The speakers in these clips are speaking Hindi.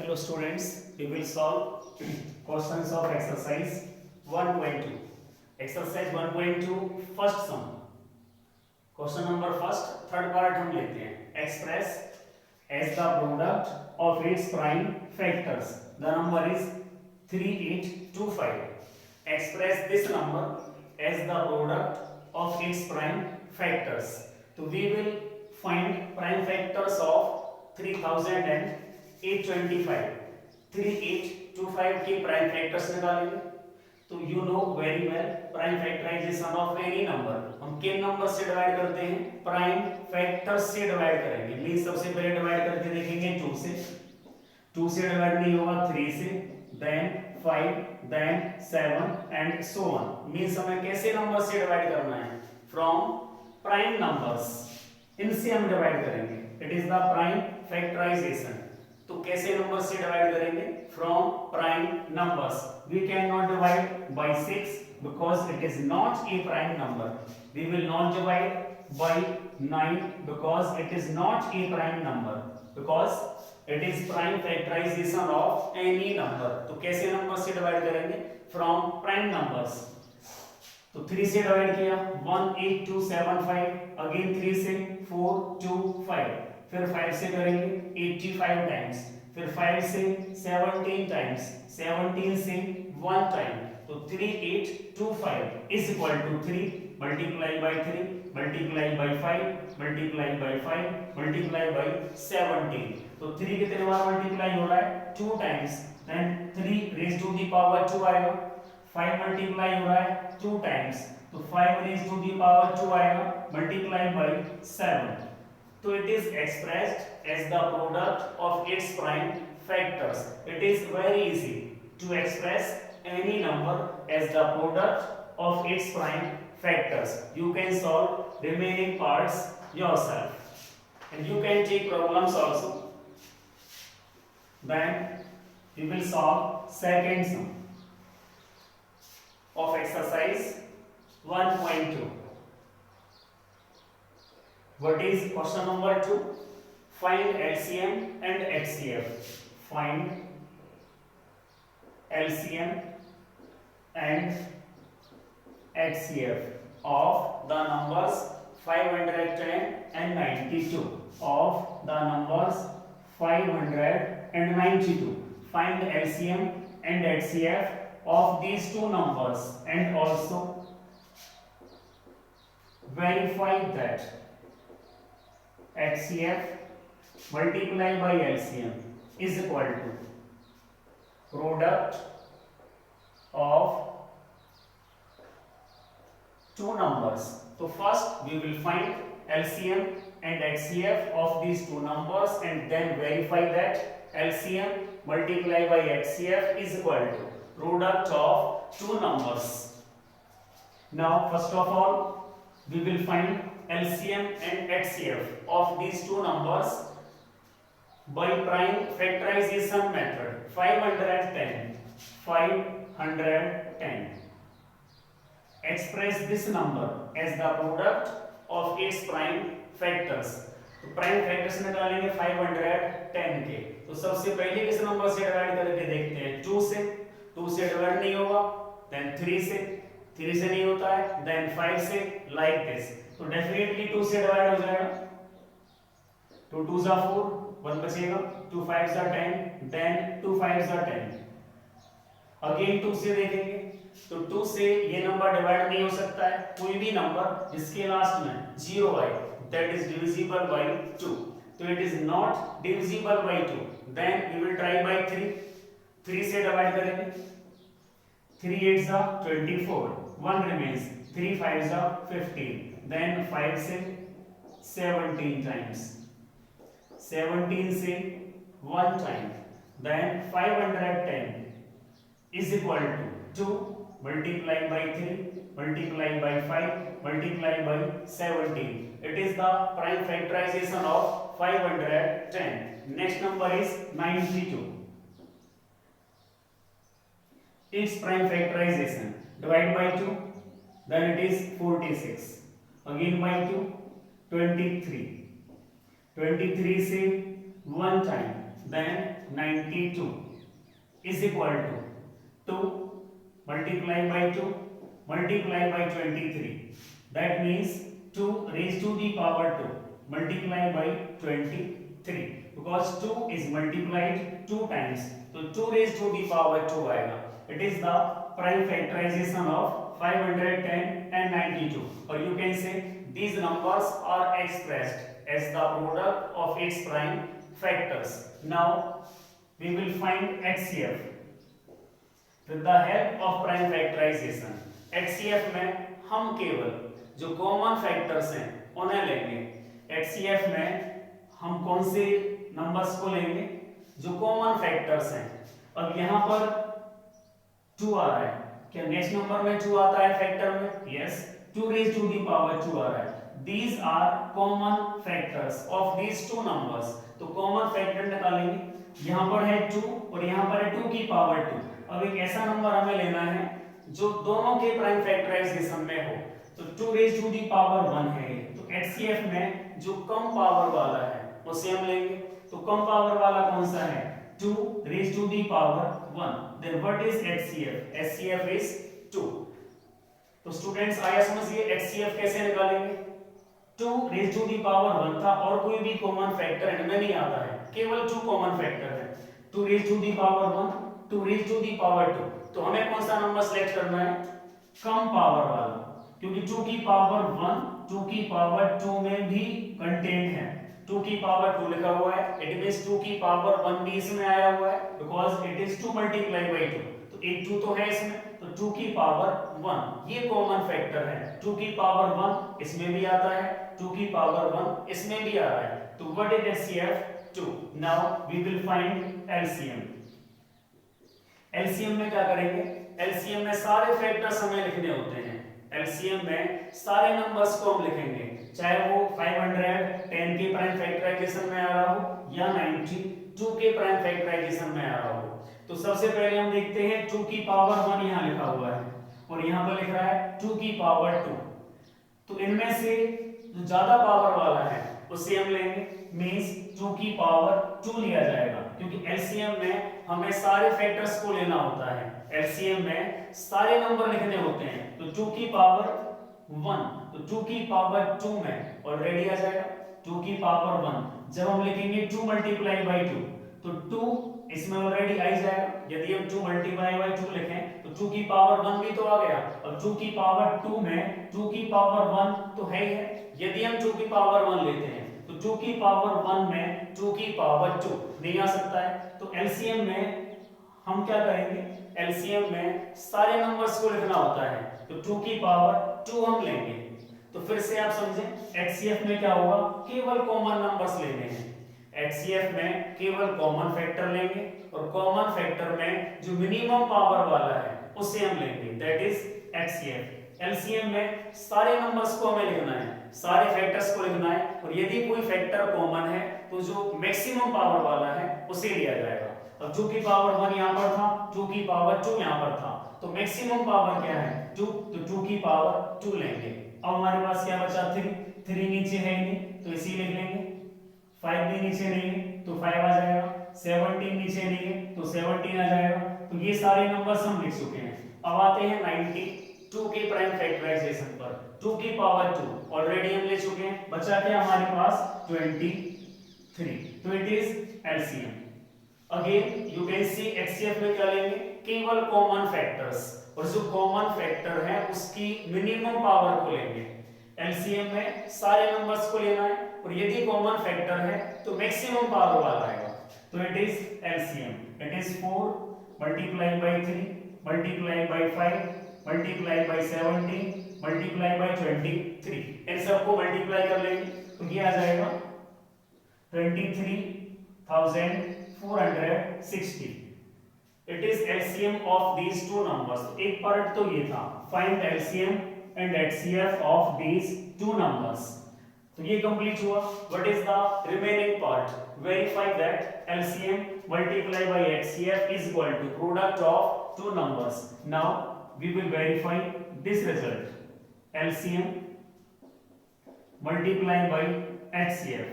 Hello students, we will solve questions of exercise 1.2. Exercise 1.2 first sum. Question number first, third part हम लेते हैं. Express as the product of its prime factors. The number is 3825. Express this number as the product of its prime factors. So we will find prime factors of 3825. 3825 की प्राइम फैक्टर्स निकालेंगे. तो you know very well prime factorization of any number हम किन नंबर से डिवाइड करते हैं, प्राइम फैक्टर्स से डिवाइड करेंगे. मीन सबसे पहले डिवाइड करके देखेंगे 2 से. 2 से डिवाइड नहीं होगा 3 से, then 5, then 7 and so on. Means हमें कैसे नंबर से डिवाइड करना है, फ्रॉम प्राइम नंबर्स. इनसे हम डिवाइड करेंगे. It is the prime factorization. तो कैसे नंबर से डिवाइड करेंगे, from prime numbers. We can not divide by 6 because it is not a prime number. We will not divide by 9 because it is not a prime number, because it is prime factorization of any number. तो कैसे नंबर से डिवाइड करेंगे, फ्रॉम प्राइम नंबर्स. तो 3 से डिवाइड किया 1 8 2 7 5, अगेन 3 से 4 2 5, फिर 5 से करेंगे 85 टाइम्स, फिर 5 से 17 टाइम्स, 17 से 1 टाइम. तो 3825 is equal to 3 multiply by 3 multiply by 5 multiply by 5 multiply by 17. तो 3 कितने बार मल्टीप्लाई हो रहा है, 2 times. Then 3 raise to the power 2 आएगा. 5 मल्टीप्लाई हो रहा है 2 टाइम्स, तो 5 रेज टू द पावर 2 आएगा मल्टीप्लाई बाय 7. तो it is expressed as the product of its prime factors. It is very easy to express any number as the product of its prime factors. You can solve remaining parts yourself and you can take problems also. Then we will solve second sum of exercise 1.2. What is question number 2? Find LCM and HCF. Find LCM and HCF of the numbers 510 and 92. Of the numbers 592. Find LCM and HCF of these two numbers and also verify that HCF multiplied by LCM is equal to product of two numbers. So first we will find LCM and HCF of these two numbers and then verify that LCM multiplied by HCF is equal to product of two numbers. Now first of all we will find LCM and HCF of these two numbers by prime factorization method. 510 express this number as the product of its prime factors. तो प्राइम फैक्टर्स निकालेंगे 510 के. तो सबसे पहले किस नंबर से डिवाइड करके देखते हैं, 2 से. 2 से डिवाइड नहीं होगा, देन 3 से. 3 से नहीं होता है, देन 5 से, लाइक दिस. तो डेफिनेटली 2 से डिवाइड हो जाएगा. 2 2 जा 4, 1 बचेगा. 2 5 जा 10, देन 2 5 जा 10. अगेन 2 से देखेंगे तो 2 से ये नंबर डिवाइड नहीं हो सकता है. कोई भी नंबर जिसके लास्ट में 0 आए दैट इज डिविजिबल बाय 2. तो it is not divisible by 2. Then we will try by 3. 3 से डिवाइड करेंगे. 3 8 जा 24, 1 रिमेंस. 3 5 जा 15, then 5 से 17 times, 17 से 1 time, then 510 is equal to 2 multiplied by 3 multiplied by 5 multiplied by 17. It is the prime factorization of 510. Next number is 92. Its prime factorization, divide by 2, then it is 46. Again by 2, 23. 23 से 1 time, then 92 is equal to 2 multiplied by 2 multiplied by 23. That means 2 raised to the power 2 multiplied by 23, because 2 is multiplied 2 times, तो 2 raised to the power 2 आएगा. It is the prime factorization of 510 and 92, or you can say these numbers are expressed as the product of its prime factors. Now we will find HCF with the help of prime factorization. HCF में हम केवल जो कॉमन फैक्टर्स हैं उन्हें लेंगे. HCF में हम कौन से नंबर्स को लेंगे? जो कॉमन फैक्टर्स हैं. अब यहाँ पर 2 आ रहा है, क्या नेक्स्ट नंबर में 2 आता है फैक्टर में? Yes, 2 raised to the power 2 आ रहा है. These are common factors of these two numbers. तो कॉमन फैक्टर निकालेंगे. यहाँ पर है 2 और यहाँ पर है 2 की पावर 2. अब एक ऐसा नंबर हमें लेना है जो दोनों के प्राइम फैक्टराइजेशन में हो. तो 2 raised to the power 1 है ये. तो HCF में जो कम पावर वाला है उसे हम लेंगे. तो कम पावर वाला कौन सा है? 2 raised to the power 1. Then what is HCF? HCF is 2. तो स्टूडेंट्स आया समझिए HCF कैसे निकालेंगे. 2 raised to the power 1 था और कोई भी कॉमन फैक्टर इनमें नहीं आता है, केवल 2 कॉमन फैक्टर है. 2 raised to the power 1, 2 raised to the power 2. तो हमें कौन सा नंबर सेलेक्ट करना है? कम पावर वाला, क्योंकि 2 की पावर 1 2 की पावर 2 में भी कंटेंट है. 2 की पावर 2 लिखा हुआ है, इट मींस 2 की पावर 1 भी इसमें आया हुआ है, because it is 2 multiply bye 2. तो एक 2 तो है इसमें, तो 2 की पावर 1 ये कॉमन फैक्टर है. 2 की पावर 1 इसमें भी आता है, 2 की पावर 1 इसमें भी आ रहा है. तो what is HCF? 2. Now we will find LCM. LCM में क्या करेंगे? LCM में सारे फैक्टर्स हमें लिखने होते हैं. LCM में सारे नंबर्स को हम लिखेंगे, चाहे वो 510 के प्राइम फैक्टराइजेशन में आ रहा हो या 92 के प्राइम फैक्टराइजेशन में आ रहा हो. तो सबसे पहले हम देखते हैं 2 की पावर 1 यहाँ लिखा हुआ है और यहाँ पर लिख रहा है 2 की पावर 2. तो इनमें से जो ज्यादा पावर वाला है उसे हम लेंगे, मींस 2 की पावर 2 लिया जाएगा, क्योंकि LCM में हमें सारे फैक्टर्स को लेना होता है. LCM में सारे नंबर लिखने होते हैं. तो 2 की पावर 1, तो 2 की पावर 2 में ऑलरेडी आ जाएगा 2 की पावर 1. जब हम लिखेंगे 2 मल्टीप्लाई बाई 2, तो 2 इसमें ऑलरेडी आ जाएगा. यदि हम 2 मल्टीप्लाई बाई 2 लिखें तो 2 की पावर 1 भी तो आ गया, और 2 की पावर 2 में 2 की पावर 1 तो है ही है. यदि हम 2 की पावर 1 लेते हैं तो 2 की पावर 1 में 2 की पावर 2 नहीं आ सकता है. तो LCM में हम क्या करेंगे? LCM में सारे नंबर्स को लिखना होता है, तो 2 की पावर 2 हम लेंगे. तो फिर से आप समझें, HCF में क्या होगा? केवल कॉमन नंबर्स लेने हैं. HCF में केवल कॉमन फैक्टर लेंगे और कॉमन फैक्टर में जो मिनिमम पावर वाला है उसे हम लेंगे, दैट इज HCF. LCM में सारे नंबर्स को हमें लिखना है, सारे फैक्टर्स को लिखना है, और यदि कोई फैक्टर कॉमन है तो जो मैक्सिमम पावर वाला है उसे लिया जाएगा. अब 2 की पावर 1 यहाँ पर था, 2 की पावर 2 यहाँ पर था, तो मैक्सिमम पावर क्या है? 2. तो 2 की पावर 2 लेंगे. अब हमारे पास क्या बचा? 3 नीचे है ही नहीं, तो इसी लिख लेंगे. 5 भी नीचे नहीं है तो 5 आ जाएगा. 17 नीचे नहीं है तो 17 आ जाएगा. तो ये सारे नंबर्स हम लिख चुके हैं. अब आते हैं 92 के प्राइम फैक्टराइजेशन पर. 2 की पावर 2 ऑलरेडी हम ले चुके हैं, बचा क्या हमारे पास? 23. तो it is LCM. Again you can see HCF में क्या लेंगे? केवल कॉमन फैक्टर्स, और जो कॉमन फैक्टर है उसकी मिनिमम पावर को लेंगे. LCM में सारे नंबर्स को लेना है, और यदि कॉमन फैक्टर है तो मैक्सिमम पावर वाला आएगा. तो it is LCM. It is 4 multiply by 3 multiply by 5 multiply by 17 multiply by 23. इन सबको मल्टीप्लाई कर लेंगे तो ये आ जाएगा 23,460. It is LCM of these two numbers. एक पार्ट तो ये था, find LCM and HCF of these two numbers. तो ये कंप्लीट हुआ. What is the remaining part? Verify that LCM multiplied by HCF is equal to product of two numbers. Now we will verify this result. LCM multiplied by HCF.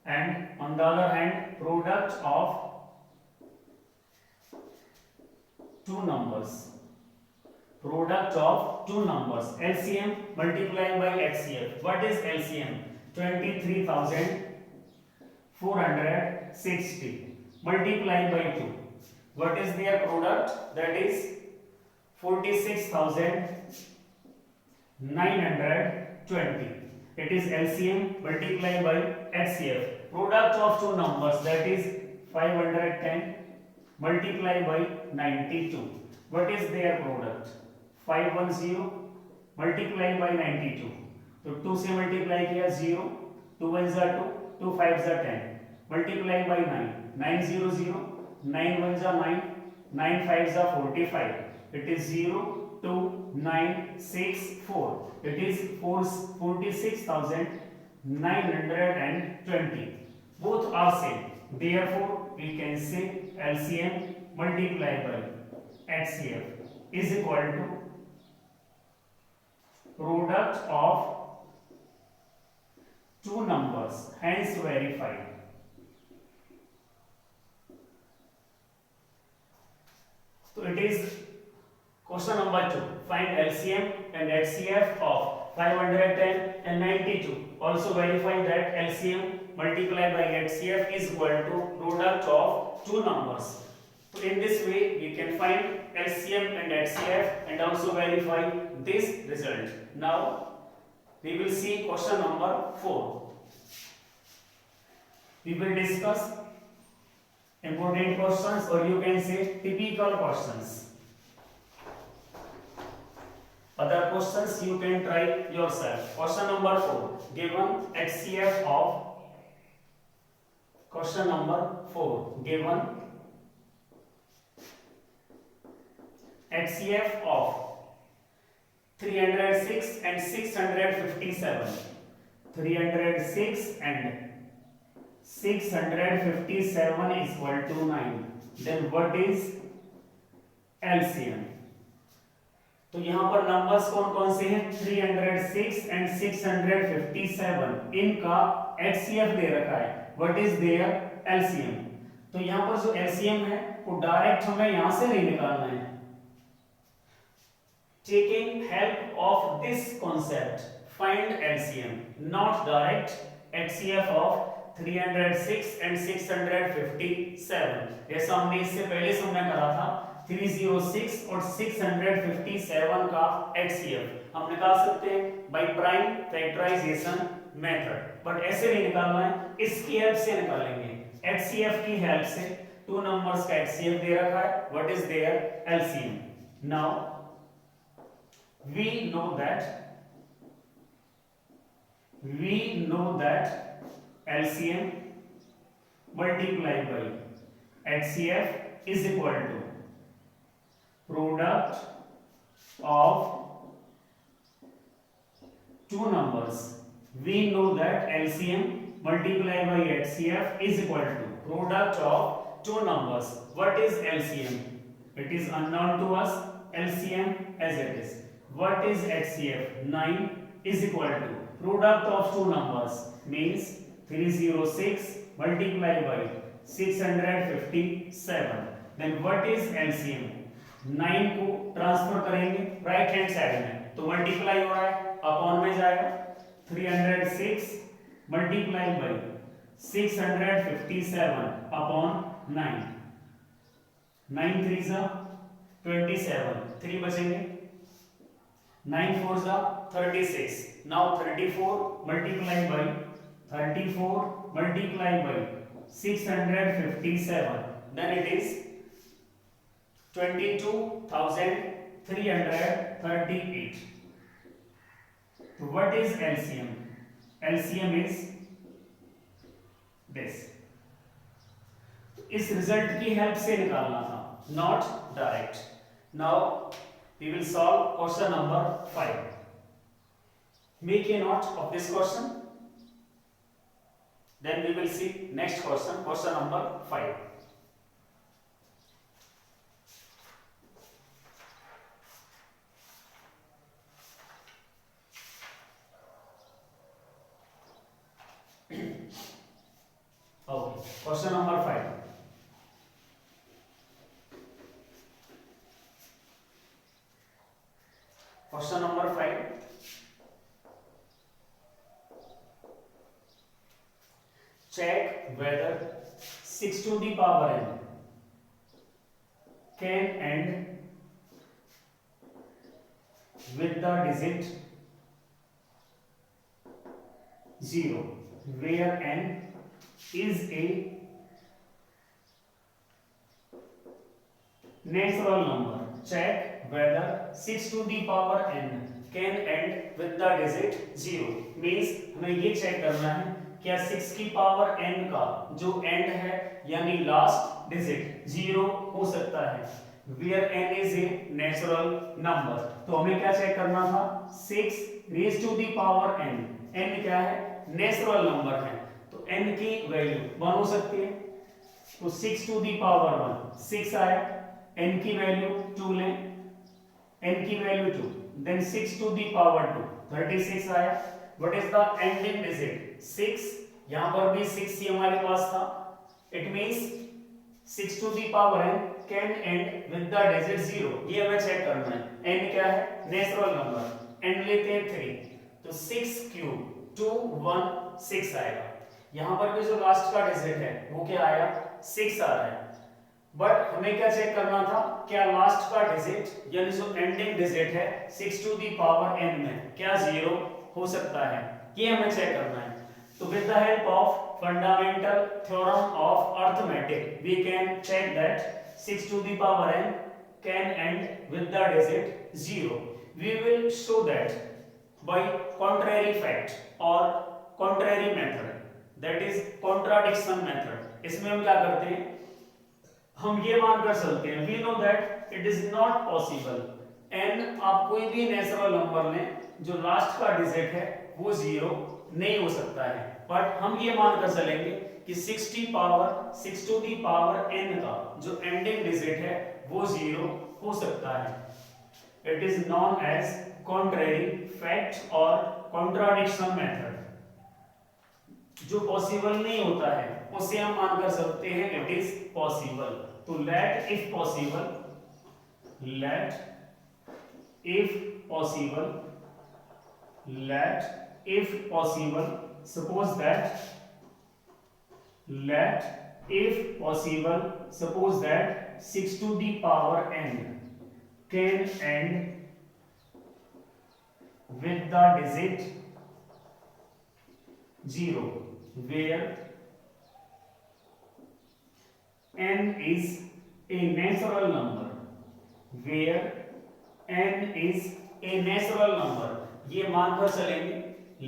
and on the other hand product of two numbers. Product of two numbers. LCM multiplied by HCF. What is LCM? 23,460 multiplied by 2. What is their product? That is 46,920. It is LCM multiplied by HCF. Product of two numbers, that is 510 multiplied by 92. What is their product? 510 multiप्लाई by 92. तो 2 से मल्टीप्लाई किया 0, 2 1 जा 2, 2 5 जा 10, मल्टीप्लाई बाई 9, 9 0 0, 9 1 जा 9, 9 5 जा 45. It is 0 2 9 6 4. It is 46,920. Both are same. Therefore, we can say LCM multiplied by HCF is equal to product of two numbers, hence verified. So it is question number 2. Find LCM and HCF of 510 and 92. Also verify that LCM multiplied by HCF is equal to product of two numbers. So in this way we can find LCM and HCF and also verify this result. Now we will see question number 4. We will discuss important questions, or you can say typical questions. Other questions you can try yourself. Question number 4. Given HCF of question number 4. Given HCF of 306 and 657. 306 and 657 is equal to 9. Then what is LCM? तो यहाँ पर नंबर्स कौन कौन से हैं? 306 and 657. इनका HCF दे रखा है. What is their LCM? तो यहाँ पर जो LCM है वो डायरेक्ट हमें यहाँ से नहीं निकालना है. Taking help of this concept, find LCM, not direct HCF of 306 and 657. जैसा हमने इससे पहले हमने करा था 306 और 657 का HCF हम निकाल सकते हैं by prime factorization method, but ऐसे नहीं निकालना है, इसकी हेल्प से निकालेंगे. HCF की हेल्प से टू नंबर्स का HCF दे रखा है. What is their LCM? Now we know that LCM multiplied by HCF is equal to product of two numbers. We know that LCM multiplied by HCF is equal to product of two numbers. What is LCM? It is unknown to us. LCM as it is. What is HCF? 9 is equal to product of two numbers, means 306 multiplied by 657. Then what is LCM? 9 को ट्रांसफर करेंगे राइट हैंड साइड में, तो मल्टीप्लाई हो रहा है, अपॉन में जाएगा. 306 multiplied by 657 upon 9. 9 3 जा 27, 3 बचेंगे. 9 4 जा 36. Now 34 multiplied by 657. Then it is 22,338. So what is LCM? LCM is this. इस रिजल्ट की हेल्प से निकालना था, not direct. Now we will solve question number 5. Make a note of this question. Then we will see next question, question number 5. Question number 5. Question number 5. Check whether 6 to the power n can end with the digit 0, where n is a natural number. Check whether 6 to the power n can end with the digit 0. Means हमें ये चेक करना है क्या 6 की पावर n का जो एंड है यानी लास्ट डिजिट 0 हो सकता है, where n is a natural number. तो हमें क्या चेक करना था, 6 raise to the power n. n क्या है, नेचुरल नंबर है, तो n की वैल्यू 1 हो सकती है. तो 6 टू दी पावर 1 6 आया, n की वैल्यू 2 लें, n की value 2, then 6 to the power 2 36 आया. What is the ending digit 6. यहां पर भी 6 ही हमारे पास था. It means 6 to the power n can end with the digit 0. ये हमें चेक करना है. n क्या है, नेचुरल नंबर, n लेते हैं 3, तो 6 क्यूब 216 आएगा. यहां पर भी जो लास्ट का डिजिट है वो क्या आया, 6 आ रहा है. बट हमें क्या चेक करना था, क्या लास्ट का डिजिट यानी जो एंडिंग डिजिट है 6 टू दी पावर n में क्या 0 हो सकता है, ये हमें चेक करना है. तो with the help of fundamental theorem of arithmetic we can check that 6 to the power n can end with the digit 0. We will show that by contrary fact और contrary method, that is contradiction method. इसमें हम क्या करते हैं, हम ये मानकर चलते हैं, we know that it is not possible n, आप कोई भी नेचुरल नंबर लें जो लास्ट का डिजिट है वो 0 नहीं हो सकता है. बट हम ये मानकर चलेंगे कि 6 टू दी पावर n का जो एंडिंग डिजिट है वो 0 हो सकता है. It is non as contrary fact और कॉन्ट्राडिक्शन मेथड. जो पॉसिबल नहीं होता है उसे हम मानकर सकते हैं इट इज पॉसिबल. तो let if possible suppose that 6 to the power n can end with the digit 0, where n is a natural number, ये मानकर चलेंगे.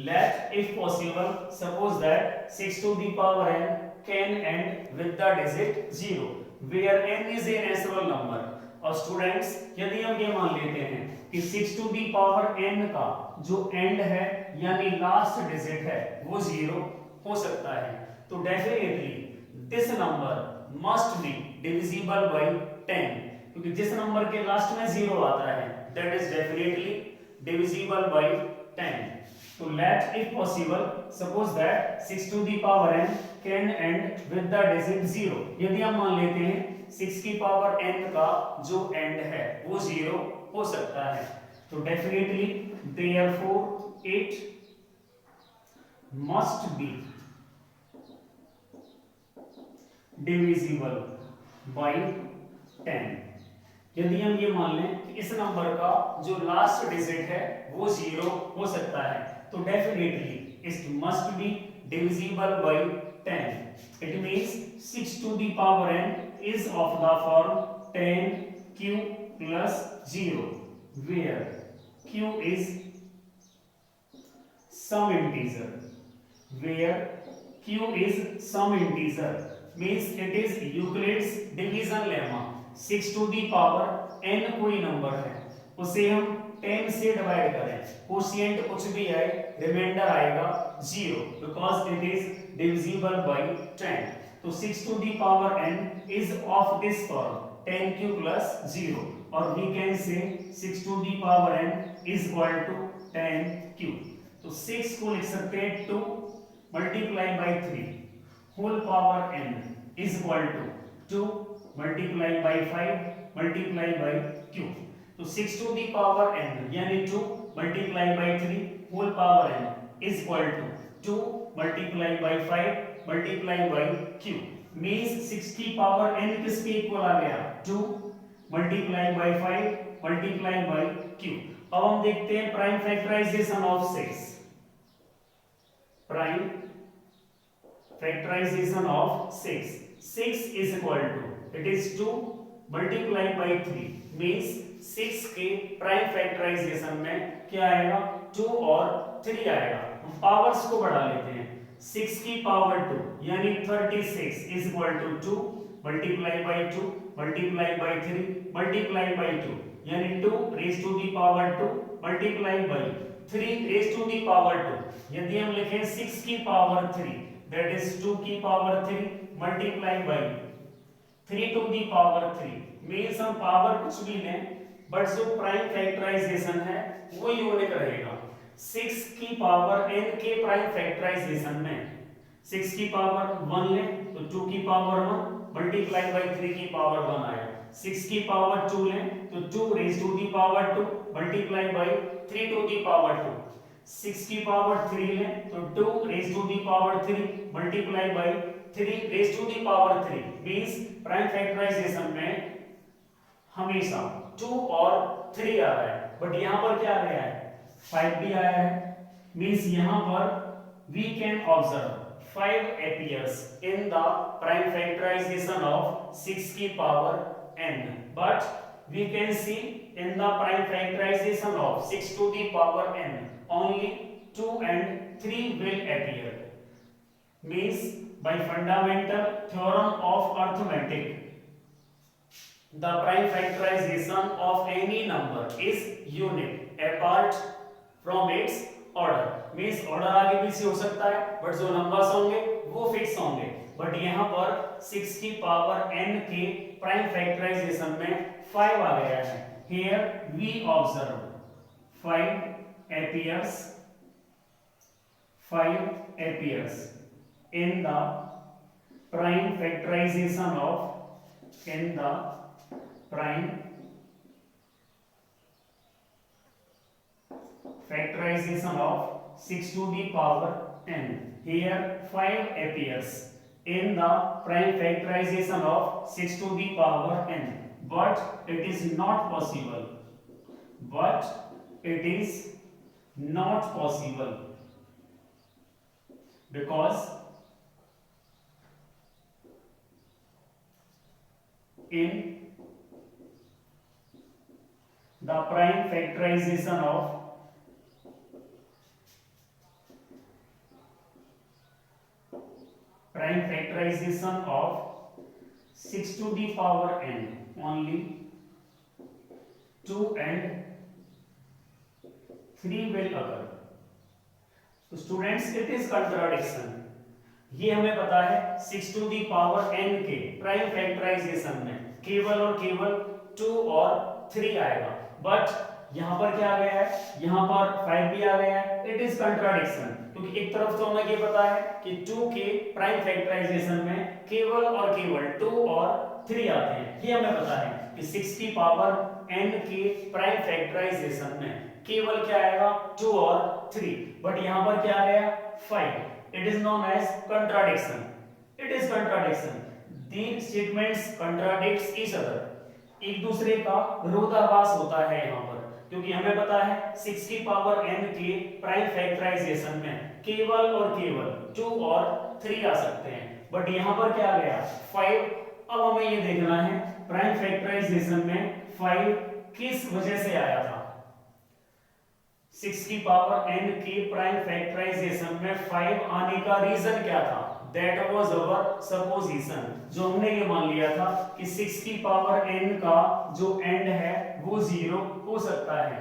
Let if possible suppose that 6 to the power n can end with the digit 0, where n is a natural number. और स्टूडेंट्स यदि हम ये मान लेते हैं कि 6 टू दी पावर n का जो एंड है यानी लास्ट डिजिट है वो 0 हो सकता है, तो definitely this number must be divisible by 10, क्योंकि जिस नंबर के लास्ट में 0 आता है that is definitely divisible by 10. तो let if possible suppose that 6 to the power n can end with the digit 0. यदि हम मान लेते हैं 6 की पावर n का जो एंड है वो 0 हो सकता है, तो definitely therefore it must be divisible by 10. यदि हम ये मान लें कि इस नंबर का जो लास्ट डिजिट है वो 0 हो सकता है, तो definitely it must be divisible by 10. It means 6 to the power n is of the form 10q plus 0, where q is some integer, means it is Euclid's division lemma. 6 to the power n कोई नंबर है उसे हम 10 से डिवाइड करें, कोशिएंट कुछ भी आए रिमाइंडर आएगा 0, because it is divisible by 10. तो 6 to the power n is of this form 10q plus 0, और we can say 6 to the power n is equal to 10q. तो 6 को लिख सकते हैं 2 multiply by 3 whole power n is equal to 2 multiply by 5 multiply by q। तो 6 टू दी पावर n यानी 2 multiply by 3 whole power n is equal to 2 multiply by 5 multiply by q। Means 6 की पावर n किसके इक्वल आ गया? 2 multiply by 5 multiply by q। अब हम देखते हैं prime factorization of 6। Prime factorization of 6। 6 is equal to it is 2 multiplied by 3 means 6 के प्राइम फैक्टराइजेशन में क्या आएगा? 2 और 3 आएगा। हम पावर्स को बढ़ा लेते हैं। 6 की पावर 2 यानी 36 is equal to 2 multiplied by 2 multiplied by 3 multiplied by 2 यानी 2 raised to the power 2 multiplied by 3 raised to the power 2। यदि हम लिखें 6 की पावर 3 that is 2 की power 3 multiplied by 3 to the power 3 means हम पावर कुछ भी लें बट जो प्राइम फैक्टराइजेशन है वो यूनिक रहेगा। 6 की पावर n के प्राइम फैक्टराइजेशन में 6 की पावर 1 लें तो 2 की पावर 1 मल्टीप्लाई बाई 3 की पावर 1 आया। 6 की पावर 2 लें तो 2 raise to the power 2 multiply by 3 to the power 2। 6 की पावर 3 लें तो 2 raise to the power 3 multiply by 3 raise to the power 3 means prime factorization में हमेशा 2 और 3 आ रहा है बट यहां पर क्या आ गया है? 5 भी आया है। मींस यहां पर we can observe 5 appears in the prime factorization of 6 की power n but we can see in the prime factorization of 6 to the power n only 2 and 3 will appear। means by fundamental theorem of arithmetic the prime factorization of any number is unique apart from its order। means order आगे पीछे हो सकता है बट जो नंबर्स होंगे वो फिक्स होंगे। बट यहाँ पर 6 की पावर n के प्राइम फैक्टराइजेशन में 5 आ गया है। here we observe 5 appears in the prime factorization of 6 to the power n। here 5 appears in the prime factorization of 6 to the power n but it is not possible because in the prime factorization of 6 to the power n only 2 and 3 will occur। तो स्टूडेंट्स इट इज कंट्राडिक्शन। ये हमें पता है 6 टू दी पावर n के प्राइम फैक्टराइजेशन में केवल और केवल 2 और 3 आएगा बट यहां पर क्या आ गया है? यहां पर 5 भी आ गया है। इट इज कंट्राडिक्शन क्योंकि एक तरफ तो हमें ये पता है कि 2 के प्राइम फैक्टराइजेशन में केवल और केवल 2 और 3 आते हैं। ये हमें पता है कि 6 की पावर n के प्राइम फैक्टराइजेशन में केवल क्या आएगा? 2 और 3 बट यहां पर क्या आ गया? 5। it is known as contradiction। it is contradiction। these statements contradicts each other। एक दूसरे का विरोधाभास होता है यहाँ पर क्योंकि हमें पता है 6 की पावर n के प्राइम फैक्टराइजेशन में केवल और केवल 2 और 3 आ सकते हैं बट यहाँ पर क्या आ गया? 5। अब हमें ये देखना है प्राइम फैक्टराइजेशन में 5 किस वजह से आया था। 6 की पावर n के प्राइम फैक्टराइजेशन में 5 आने का रीजन क्या था? That was our supposition. जो हमने ये मान लिया था कि 6 की पावर n का जो एंड है वो 0 हो सकता है।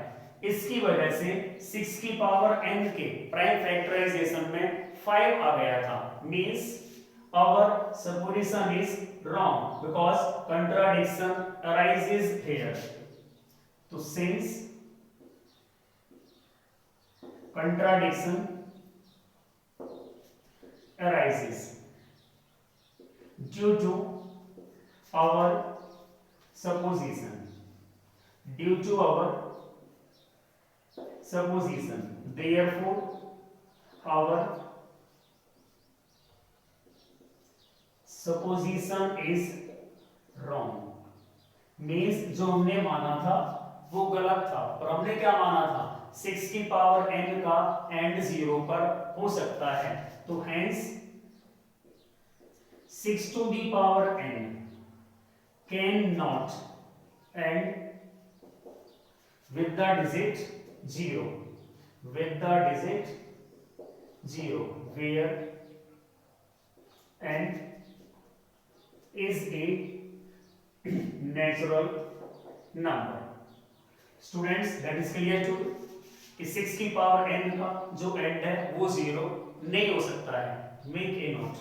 इसकी वजह से 6 की पावर n के प्राइम फैक्टराइजेशन में 5 आ गया था। Means our supposition is wrong because contradiction arises here। तो since contradiction arises due to our supposition, due to our supposition, therefore our supposition is wrong. Means जो हमने माना था वो गलत था, पर हमने क्या माना था 6 की पावर n का एंड 0 पर हो सकता है, तो hence 6 to the power n cannot end with the digit 0, with the digit 0, where n is a natural number. Students that is clear to कि 6 की पावर n का जो एंड है वो 0 नहीं हो सकता है. Make a note.